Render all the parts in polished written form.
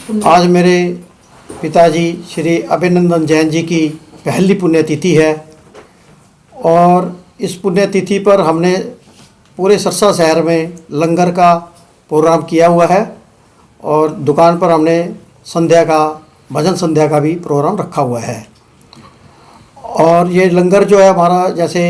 आज मेरे पिताजी श्री अभिनंदन जैन जी की पहली पुण्यतिथि है और इस पुण्यतिथि पर हमने पूरे सरसा शहर में लंगर का प्रोग्राम किया हुआ है और दुकान पर हमने संध्या का भजन संध्या का भी प्रोग्राम रखा हुआ है। और ये लंगर जो है हमारा, जैसे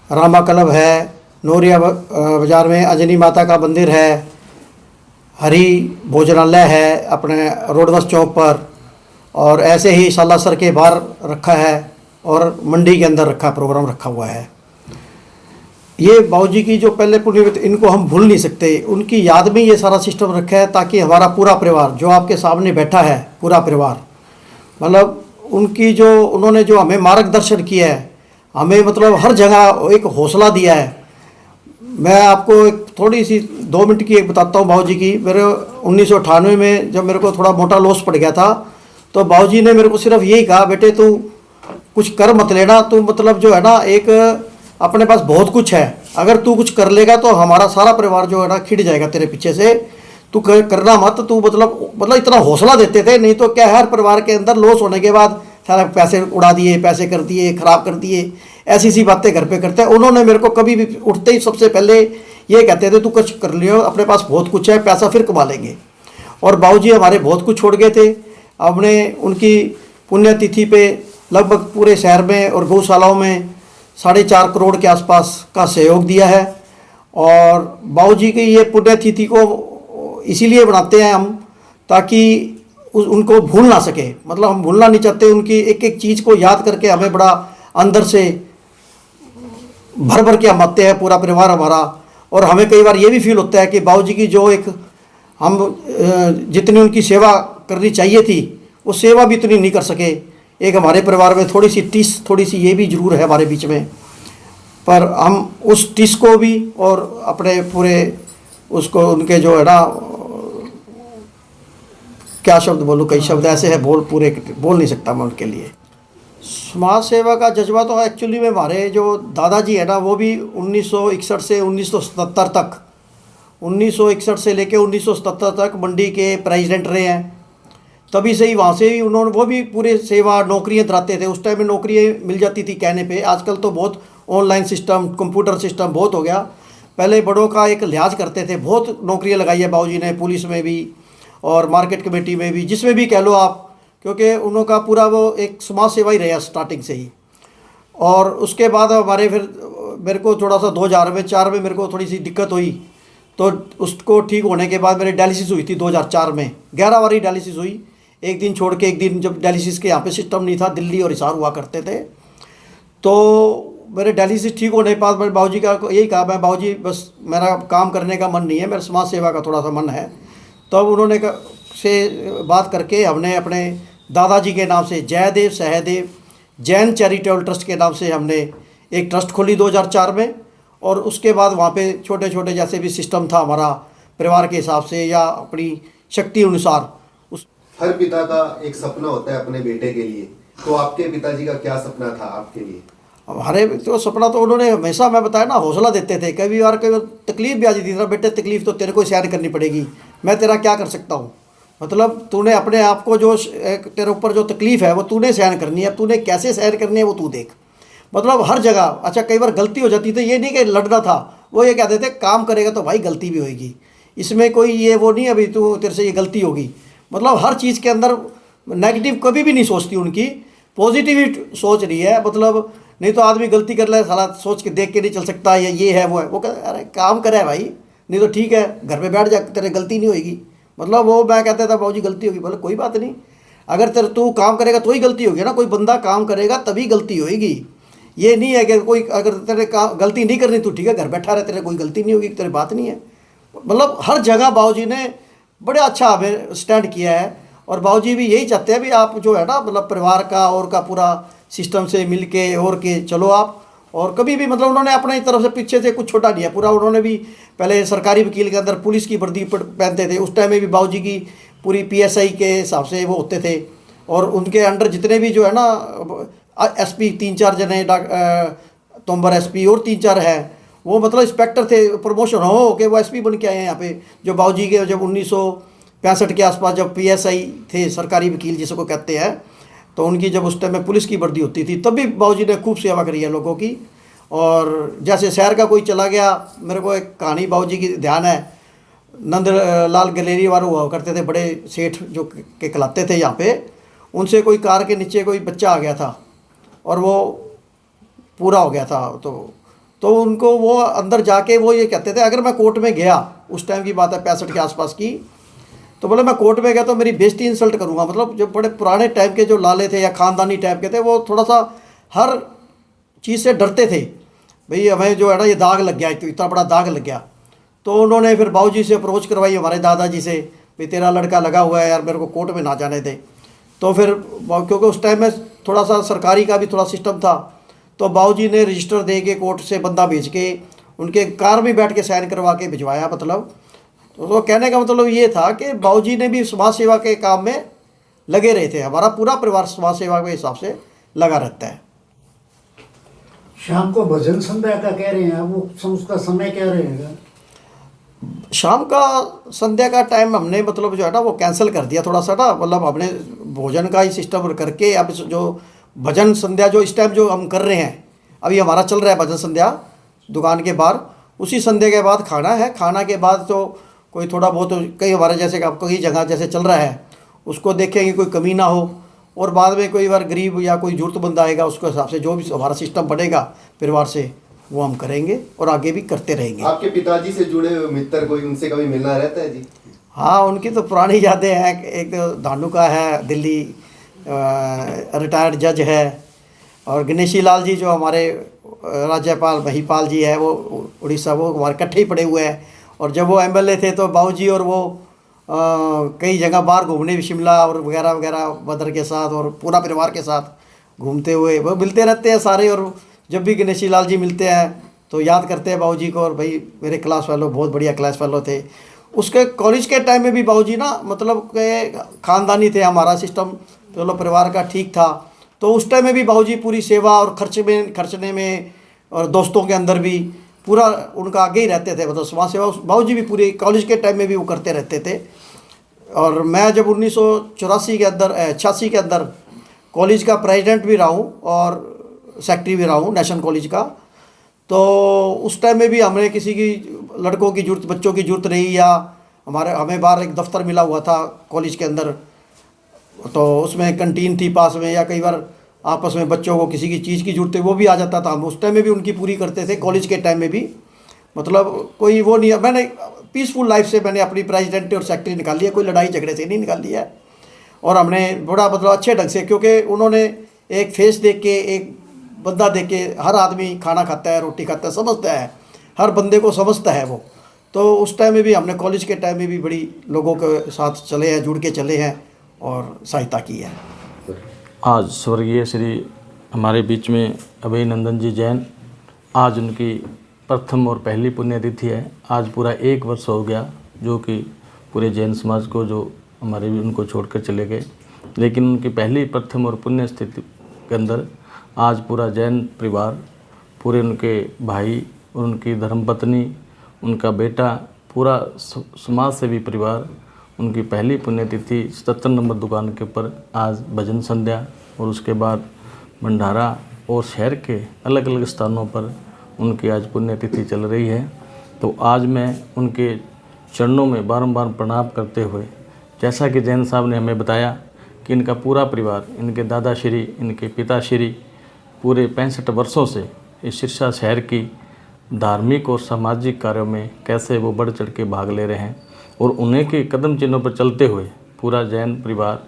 रामा क्लब है, नोरिया बाज़ार में अंजनी माता का मंदिर है, हरी भोजनालय है अपने रोडवस चौक पर, और ऐसे ही सालासर के बाहर रखा है और मंडी के अंदर रखा प्रोग्राम रखा हुआ है। ये बाबूजी की जो पहले पुण्यतिथि, इनको हम भूल नहीं सकते। उनकी याद में ये सारा सिस्टम रखा है ताकि हमारा पूरा परिवार जो आपके सामने बैठा है, पूरा परिवार, मतलब उनकी जो उन्होंने जो हमें मार्गदर्शन किया है, हमें मतलब हर जगह एक हौसला दिया है। मैं आपको एक थोड़ी सी 2 मिनट की एक बताता हूँ बाबूजी की। मेरे 1998 में जब मेरे को थोड़ा मोटा लॉस पड़ गया था तो बाबूजी ने मेरे को सिर्फ यही कहा, बेटे तू कुछ कर मत लेना, तू मतलब जो है ना, एक अपने पास बहुत कुछ है, अगर तू कुछ कर लेगा तो हमारा सारा परिवार जो है ना खिड़ जाएगा तेरे पीछे से, तू करना मत। तू मतलब इतना हौसला देते थे। नहीं तो क्या, हर परिवार के अंदर लॉस होने के बाद सारा पैसे उड़ा दिए, पैसे कर दिए, ख़राब कर दिए, ऐसी सी बातें घर पे करते हैं। उन्होंने मेरे को कभी भी उठते ही सबसे पहले ये कहते थे, तू कुछ कर लियो, अपने पास बहुत कुछ है, पैसा फिर कमा लेंगे। और बाबूजी हमारे बहुत कुछ छोड़ गए थे। हमने उनकी पुण्यतिथि पे लगभग पूरे शहर में और गौशालाओं में 4.5 करोड़ के आसपास का सहयोग दिया है। और बाबूजी की ये पुण्यतिथि को इसीलिए बनाते हैं हम, ताकि उनको भूल ना सके, मतलब हम भूलना नहीं चाहते। उनकी एक एक चीज़ को याद करके हमें बड़ा अंदर से भर भर के हम आते हैं, पूरा परिवार हमारा। और हमें कई बार ये भी फील होता है कि बाबूजी की जो एक हम जितनी उनकी सेवा करनी चाहिए थी, वो सेवा भी इतनी नहीं कर सके। एक हमारे परिवार में थोड़ी सी ये भी जरूर है हमारे बीच में, पर हम उस टिस को भी और अपने पूरे उसको, उनके जो है ना, क्या शब्द बोलूँ, कई शब्द ऐसे हैं पूरे बोल नहीं सकता मैं उनके लिए। समाज सेवा का जज्बा तो एक्चुअली में हमारे जो दादाजी है ना, वो भी 1961 से 1977 तक, 1961 से लेके 1977 तक मंडी के प्रेसिडेंट रहे हैं। तभी से ही वहाँ से ही वो भी पूरे सेवा नौकरियाँ दिलाते थे। उस टाइम में नौकरियाँ मिल जाती थी कहने पे, आजकल तो बहुत ऑनलाइन सिस्टम, कंप्यूटर सिस्टम बहुत हो गया। पहले बड़ों का एक लिहाज करते थे। बहुत नौकरियाँ लगाई है बाबूजी ने, पुलिस में भी और मार्केट कमेटी में भी, जिसमें भी कह लो आप, क्योंकि उनका पूरा वो एक समाज सेवा ही रहा स्टार्टिंग से ही। और उसके बाद हमारे फिर मेरे को थोड़ा सा 2004 में मेरे को थोड़ी सी दिक्कत हुई, तो उसको ठीक होने के बाद मेरी डायलिसिस हुई थी 2004 में। 11 बारी डायलिसिस हुई, एक दिन छोड़ के एक दिन, जब डायलिसिस के यहाँ पे सिस्टम नहीं था, दिल्ली और हिसार हुआ करते थे। तो मेरे डायलिसिस ठीक होने के बाद मैंने बाबूजी का यही कहा, मैं बाबूजी बस मेरा काम करने का मन नहीं है, मेरा समाज सेवा का थोड़ा सा मन है। तब उन्होंने से बात करके हमने अपने दादाजी के नाम से जयदेव सहदेव जैन चैरिटेबल ट्रस्ट के नाम से हमने एक ट्रस्ट खोली 2004 में। और उसके बाद वहाँ पे छोटे छोटे जैसे भी सिस्टम था हमारा परिवार के हिसाब से या अपनी शक्ति अनुसार। हर पिता का एक सपना होता है अपने बेटे के लिए, तो आपके पिताजी का क्या सपना था आपके लिए? हमारे तो सपना तो उन्होंने हमेशा, मैं बताया ना, हौसला देते थे। कई बार तकलीफ भी आ जाती थी, बेटे तकलीफ तो तेरे को सहन करनी पड़ेगी, मैं तेरा क्या कर सकता हूँ, मतलब तूने अपने आप को जो तेरे ऊपर जो तकलीफ़ है वो तूने सहन करनी है, तूने कैसे सहन करनी है वो तू देख। मतलब हर जगह। अच्छा, कई बार गलती हो जाती थी, ये नहीं कि लड़ना था, वो ये कहते थे काम करेगा तो भाई गलती भी होगी, इसमें कोई ये वो नहीं अभी तू तेरे से ये गलती होगी। मतलब हर चीज़ के अंदर नेगेटिव कभी भी नहीं सोचती, उनकी पॉजिटिव ही सोच रही है। मतलब नहीं तो आदमी गलती कर ले, साला सोच के देख के नहीं चल सकता, ये है वो है। वो कहते अरे काम करे भाई, नहीं तो ठीक है घर पे बैठ जा, तेरे गलती नहीं होगी। मतलब वो मैं कहता था बाबूजी गलती होगी, बोले कोई बात नहीं, अगर तेरे तू काम करेगा तो ही गलती होगी ना, कोई बंदा काम करेगा तभी गलती होगी। ये नहीं है कि कोई अगर तेरे गलती नहीं करनी तो ठीक है घर बैठा रहे, तेरे कोई गलती नहीं होगी, तेरी बात नहीं है। मतलब हर जगह बाबूजी ने बड़े अच्छा हमें स्टैंड किया है। और बाबूजी भी यही चाहते हैं भी आप जो है ना, मतलब परिवार का और का पूरा सिस्टम से मिल के और के चलो आप। और कभी भी मतलब उन्होंने अपनी तरफ से पीछे से कुछ छोटा नहीं है पूरा। उन्होंने भी पहले सरकारी वकील के अंदर पुलिस की वर्दी पहनते थे, उस टाइम में भी बाबूजी की पूरी PSI के हिसाब से वो होते थे। और उनके अंडर जितने भी जो है ना SP 3-4 जने, तोमर SP और 3-4 हैं, वो मतलब इंस्पेक्टर थे, प्रमोशन हो के वो SP बन के आए हैं यहाँ पे। जो बाबूजी के जब 65 के आसपास जब PSI थे, सरकारी वकील जिसको कहते हैं, तो उनकी जब उस टाइम में पुलिस की वर्दी होती थी तब भी बाबूजी ने खूब सेवा करी है लोगों की। और जैसे शहर का कोई चला गया, मेरे को एक कहानी बाबूजी की ध्यान है, नंद लाल गलेरी वाले हुआ करते थे, बड़े सेठ जो के कहलाते थे यहाँ पे, उनसे कोई कार के नीचे कोई बच्चा आ गया था और वो पूरा हो गया था, तो उनको वो अंदर जाके वो ये कहते थे, अगर मैं कोर्ट में गया, उस टाइम की बात है 65 के आसपास की, तो बोले मैं कोर्ट में गया तो मेरी बेइज्जती इंसल्ट करूँगा। मतलब जो बड़े पुराने टाइप के जो लाले थे या ख़ानदानी टाइप के थे, वो थोड़ा सा हर चीज़ से डरते थे, भाई हमें जो है ना ये दाग लग गया, तो इतना बड़ा दाग लग गया। तो उन्होंने फिर बाबूजी से अप्रोच करवाई, हमारे दादाजी से, भाई तेरा लड़का लगा हुआ है यार, मेरे को कोर्ट में ना जाने दे। तो फिर क्योंकि उस टाइम में थोड़ा सा सरकारी का भी थोड़ा सिस्टम था, तो बाबूजी ने रजिस्टर दे के कोर्ट से बंदा भेज के उनके कार में बैठ के साइन करवा के भिजवाया। मतलब तो कहने का मतलब ये था कि बाबूजी ने भी समाज सेवा के काम में लगे रहे थे। हमारा पूरा परिवार समाज सेवा के हिसाब से लगा रहता है। शाम को भजन संध्या का कह रहे हैं, वो उसका समय क्या रहेगा? शाम का संध्या का टाइम हमने मतलब जो है ना वो कैंसिल कर दिया थोड़ा सा ना, मतलब हमने भोजन का ही सिस्टम करके अब जो भजन संध्या जो इस टाइम जो हम कर रहे हैं, अभी हमारा चल रहा है भजन संध्या दुकान के बाहर, उसी संध्या के बाद खाना है। खाना के बाद तो कोई थोड़ा बहुत कई हमारे जैसे कई जगह जैसे चल रहा है उसको देखेंगे कोई कमी ना हो, और बाद में कोई बार गरीब या कोई ज़रूरतमंद आएगा उसके हिसाब से जो भी हमारा सिस्टम बनेगा परिवार से वो हम करेंगे और आगे भी करते रहेंगे। आपके पिताजी से जुड़े हुए मित्र कोई उनसे कभी मिलना रहता है जी? हाँ, उनकी तो पुरानी यादें हैं। एक तो धानु का है, दिल्ली रिटायर्ड जज है, और गणेशी लाल जी जो हमारे राज्यपाल महिपाल जी है वो उड़ीसा, वो हमारे इकट्ठे ही पड़े हुए हैं। और जब वो MLA थे तो बाबूजी और वो कई जगह बाहर घूमने भी, शिमला और वगैरह वगैरह मदर के साथ और पूरा परिवार के साथ घूमते हुए वो मिलते रहते हैं सारे। और जब भी गणेशी लाल जी मिलते हैं तो याद करते हैं बाबूजी को, और भाई मेरे क्लास फेलो बहुत बढ़िया क्लास फेलो थे। उसके कॉलेज के टाइम में भी बाबूजी ना मतलब के ख़ानदानी थे, हमारा सिस्टम चलो परिवार का ठीक था, तो उस टाइम में भी बाबूजी पूरी सेवा और खर्चने में और दोस्तों के अंदर भी पूरा उनका आगे ही रहते थे। मतलब समाज सेवा बाबूजी भी पूरी कॉलेज के टाइम में भी वो करते रहते थे। और मैं जब 1984 के अंदर 86 के अंदर कॉलेज का प्रेसिडेंट भी रहा हूँ और सेक्रेटरी भी रहा हूँ नेशनल कॉलेज का, तो उस टाइम में भी हमने किसी की लड़कों की जरूरत, बच्चों की जरूरत रही, या हमें बाहर एक दफ्तर मिला हुआ था कॉलेज के अंदर, तो उसमें कंटीन थी पास में, या कई बार आपस में बच्चों को किसी की चीज़ की जरूरत है वो भी आ जाता था, हम उस टाइम में भी उनकी पूरी करते थे कॉलेज के टाइम में भी। मतलब कोई वो नहीं, मैंने पीसफुल लाइफ से मैंने अपनी प्रेसिडेंट और सेक्रेटरी निकाली है, कोई लड़ाई झगड़े से नहीं निकाली है। और हमने बड़ा मतलब अच्छे ढंग से, क्योंकि उन्होंने एक फेस देख के, एक बंदा देख के, हर आदमी खाना खाता है, रोटी खाता है, समझता है, हर बंदे को समझता है वो। तो उस टाइम में भी हमने कॉलेज के टाइम में भी बड़ी लोगों के साथ चले हैं, जुड़ के चले हैं और सहायता की है। आज स्वर्गीय श्री हमारे बीच में अभयनंदन जी जैन, आज उनकी प्रथम और पहली पुण्यतिथि है। आज पूरा 1 वर्ष हो गया जो कि पूरे जैन समाज को जो हमारे भी उनको छोड़कर चले गए, लेकिन उनकी पहली प्रथम और पुण्य स्थिति के अंदर आज पूरा जैन परिवार, पूरे उनके भाई और उनकी धर्मपत्नी, उनका बेटा, पूरा समाज सेवी परिवार, उनकी पहली पुण्यतिथि 77 नंबर दुकान के ऊपर आज भजन संध्या और उसके बाद भंडारा और शहर के अलग अलग स्थानों पर उनकी आज पुण्यतिथि चल रही है। तो आज मैं उनके चरणों में बारंबार प्रणाम करते हुए, जैसा कि जैन साहब ने हमें बताया कि इनका पूरा परिवार, इनके दादाश्री, इनके पिताश्री पूरे 65 वर्षों से इस सिरसा शहर की धार्मिक और सामाजिक कार्यों में कैसे वो बढ़ चढ़ के भाग ले रहे हैं, और उन्हीं के कदम चिन्हों पर चलते हुए पूरा जैन परिवार,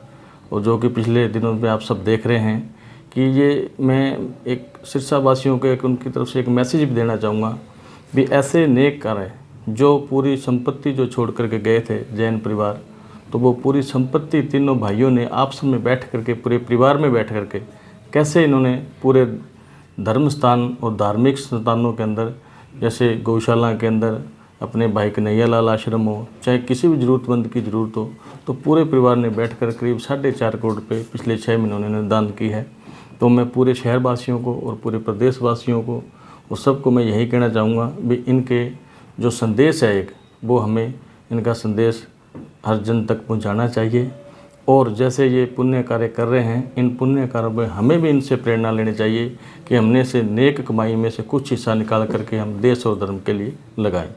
और जो कि पिछले दिनों में आप सब देख रहे हैं कि ये मैं एक सिरसा वासियों को एक उनकी तरफ से एक मैसेज भी देना चाहूँगा भी ऐसे नेक कार्य जो पूरी संपत्ति जो छोड़ करके गए थे जैन परिवार, तो वो पूरी संपत्ति तीनों भाइयों ने आपस में बैठ करके, पूरे परिवार में बैठ करके कैसे इन्होंने पूरे धर्म स्थान और धार्मिक स्थानों के अंदर, जैसे गौशाला के अंदर अपने भाई कन्हैया लाल आश्रम हो, चाहे किसी भी ज़रूरतमंद की ज़रूरत हो, तो पूरे परिवार ने बैठकर करीब 4.5 करोड़ रुपये पिछले 6 महीनों ने दान की है। तो मैं पूरे शहरवासियों को और पूरे प्रदेशवासियों को और सबको मैं यही कहना चाहूँगा भी इनके जो संदेश है एक, वो हमें इनका संदेश हर जन तक पहुंचाना चाहिए। और जैसे ये पुण्य कार्य कर रहे हैं, इन पुण्य कार्यों में हमें भी इनसे प्रेरणा लेनी चाहिए कि हमने से नेक कमाई में से कुछ हिस्सा निकाल करके हम देश और धर्म के लिए लगाएं।